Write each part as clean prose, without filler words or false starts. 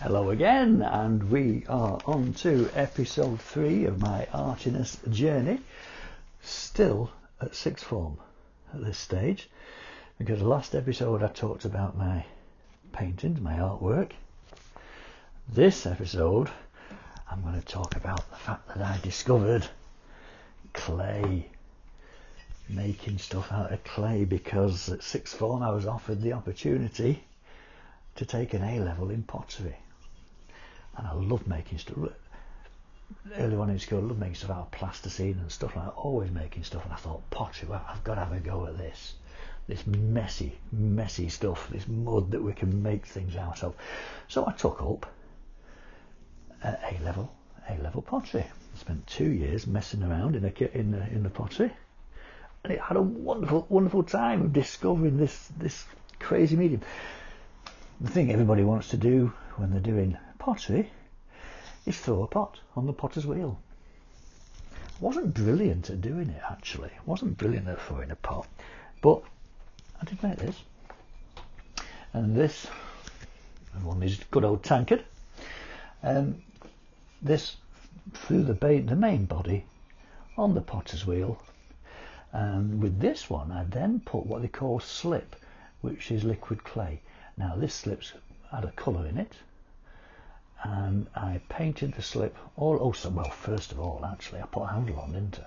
Hello again, and we are on to episode 3 of my Artiness journey. Still at sixth form at this stage, because the last episode I talked about my paintings, my artwork. This episode I'm going to talk about the fact that I discovered clay, making stuff out of clay, because at sixth form I was offered the opportunity to take an A-level in pottery. And I love making stuff. Early on in school, I loved making stuff out of plasticine and stuff like that, always making stuff. And I thought, pottery, well, I've got to have a go at this messy stuff, this mud that we can make things out of. So I took up A-level pottery. I spent 2 years messing around in the pottery, and it had a wonderful time of discovering this crazy medium. The thing everybody wants to do when they're doing pottery is throw a pot on the potter's wheel. I wasn't brilliant at doing it, actually. I wasn't brilliant at throwing a pot, but I did make this. And this one is good old tankard. This threw the main body on the potter's wheel. And with this one, I then put what they call slip, which is liquid clay. Now this slip's had a colour in it, and I painted the slip first of all, actually, I put a handle on, didn't I?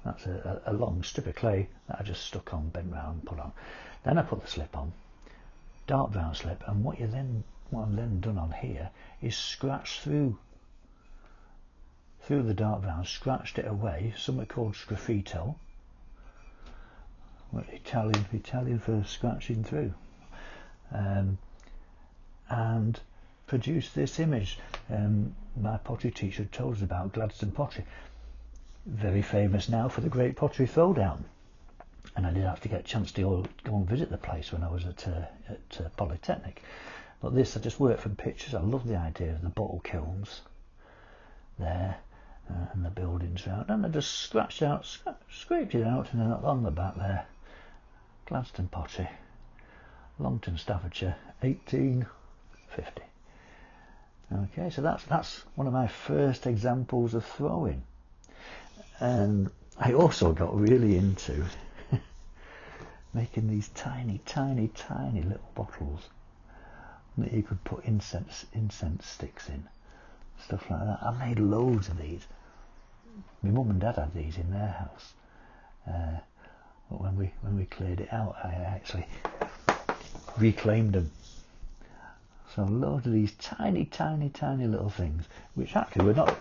That's a long strip of clay that I just stuck on, bent round, put on. Then I put the slip on, dark brown slip, and what I've then done on here is scratch through the dark brown, scratched it away, something called sgraffito, Italian for scratching through. And produced this image. My pottery teacher told us about Gladstone pottery, very famous now for the great pottery throwdown. And I did actually get a chance to go and visit the place when I was at Polytechnic. But this, I just worked from pictures. I love the idea of the bottle kilns there and the buildings around, and I just scraped it out, and then on the back there, Gladstone pottery, Longton, Staffordshire, 1850. Okay, so that's one of my first examples of throwing. And I also got really into making these tiny little bottles that you could put incense sticks in, stuff like that. I made loads of these. My mum and dad had these in their house, but when we cleared it out, I actually reclaimed them. So loads of these tiny little things, which actually were not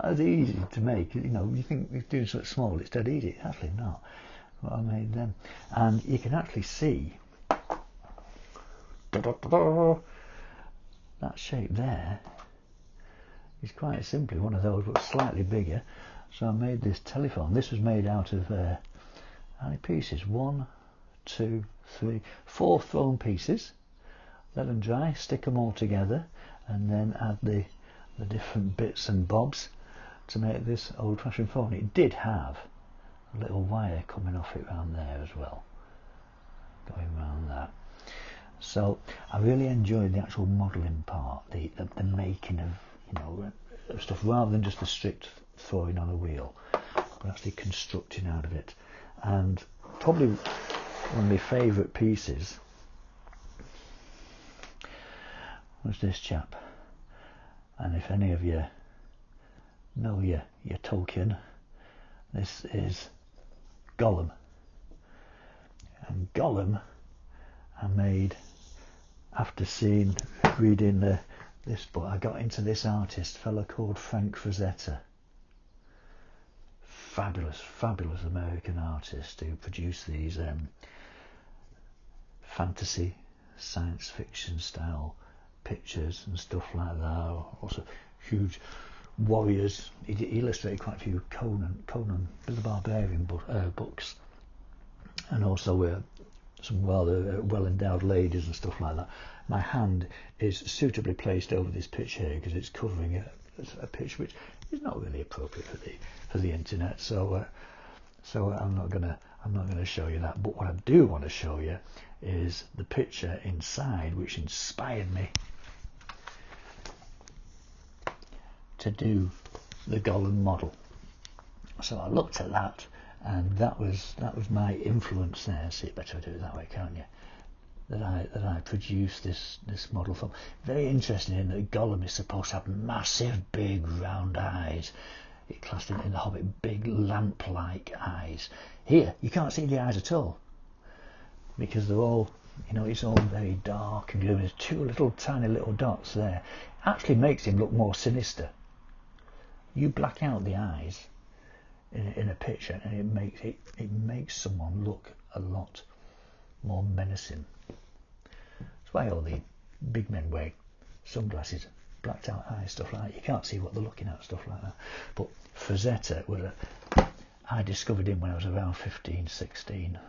as easy to make. You know, you think you're doing something small, it's dead easy. It's actually not. But I made them, and you can actually see that shape there is quite simply one of those, but slightly bigger. So I made this telephone. This was made out of how many pieces? 1, 2, 3, 4 thrown pieces. Let them dry, stick them all together, and then add the different bits and bobs to make this old-fashioned phone. It did have a little wire coming off it round there as well, going round that. So I really enjoyed the actual modelling part, the making of stuff, rather than just the strict throwing on a wheel, but actually constructing out of it. And probably one of my favourite pieces was this chap. And if any of you know your Tolkien, this is Gollum. And Gollum I made after reading this book. I got into this artist, a fellow called Frank Frazetta. Fabulous American artist who produced these fantasy, science fiction style pictures and stuff like that. Also huge warriors. He illustrated quite a few Conan the Barbarian books, and also some rather well-endowed ladies and stuff like that. My hand is suitably placed over this picture here because it's covering a picture which is not really appropriate for the internet. So I'm not gonna show you that. But what I do want to show you is the picture inside, which inspired me to do the Gollum model. So I looked at that, and that was my influence there. See, better do it that way, can't you? That I produced this model from. Very interesting in that Gollum is supposed to have massive, big, round eyes. It classed it in the Hobbit, big lamp-like eyes. Here, you can't see the eyes at all, because they're all, it's all very dark and gloomy. There's two little tiny little dots there. Actually makes him look more sinister. You black out the eyes in a picture, and it makes someone look a lot more menacing. That's why all the big men wear sunglasses, blacked out eyes, stuff like that. You can't see what they're looking at, stuff like that. But Frazetta I discovered him when I was around 15, 16.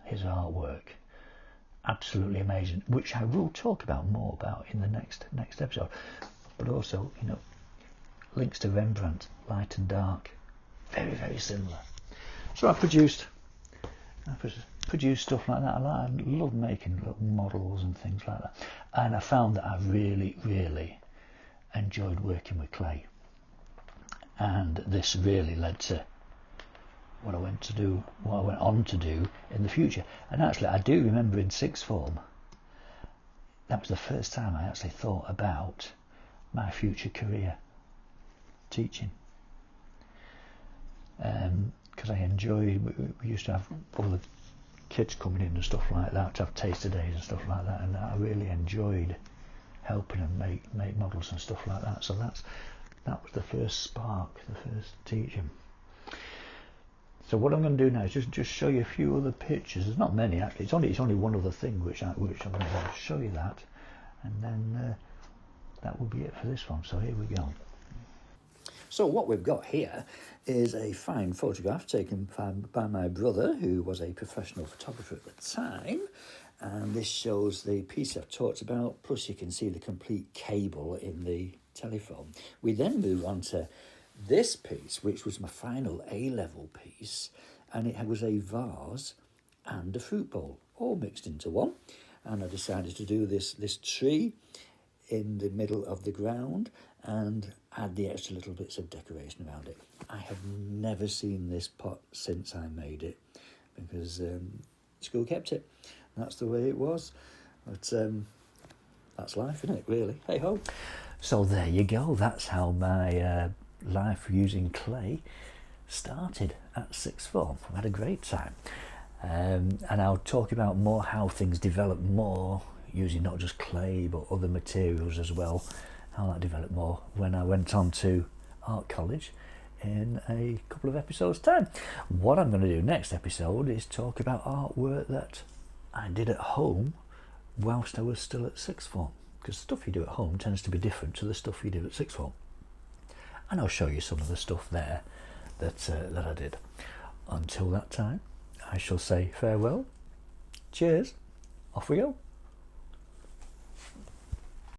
His artwork, absolutely amazing, which I will talk more about in the next episode. But also, links to Rembrandt, light and dark, very, very similar. So I produced stuff like that. I love making little models and things like that. And I found that I really, really enjoyed working with clay. And this really led to what I went on to do in the future. And actually, I do remember in sixth form, that was the first time I actually thought about my future career, teaching. Because I enjoyed, we used to have all the kids coming in and stuff like that, to have taster days and stuff like that, and I really enjoyed helping them make models and stuff like that. So that was the first spark, the first teaching. So what I'm going to do now is just show you a few other pictures. There's not many actually. It's only one other thing which I'm going to show you that, and then that will be it for this one. So here we go. So what we've got here is a fine photograph taken by my brother, who was a professional photographer at the time, and this shows the piece I've talked about, plus you can see the complete cable in the telephone. We then move on to this piece, which was my final A-level piece, and it was a vase and a fruit bowl, all mixed into one, and I decided to do this tree in the middle of the ground and add the extra little bits of decoration around it. I have never seen this pot since I made it, because school kept it. That's the way it was. But that's life, isn't it, really? Hey ho. So there you go. That's how my life using clay started at sixth form. I had a great time. And I'll talk about more how things develop more using not just clay but other materials as well, how that developed more when I went on to art college in a couple of episodes time. What I'm going to do next episode is talk about artwork that I did at home whilst I was still at sixth form, because stuff you do at home tends to be different to the stuff you do at sixth form, and I'll show you some of the stuff there that I did. Until that time, I shall say farewell, cheers, off we go.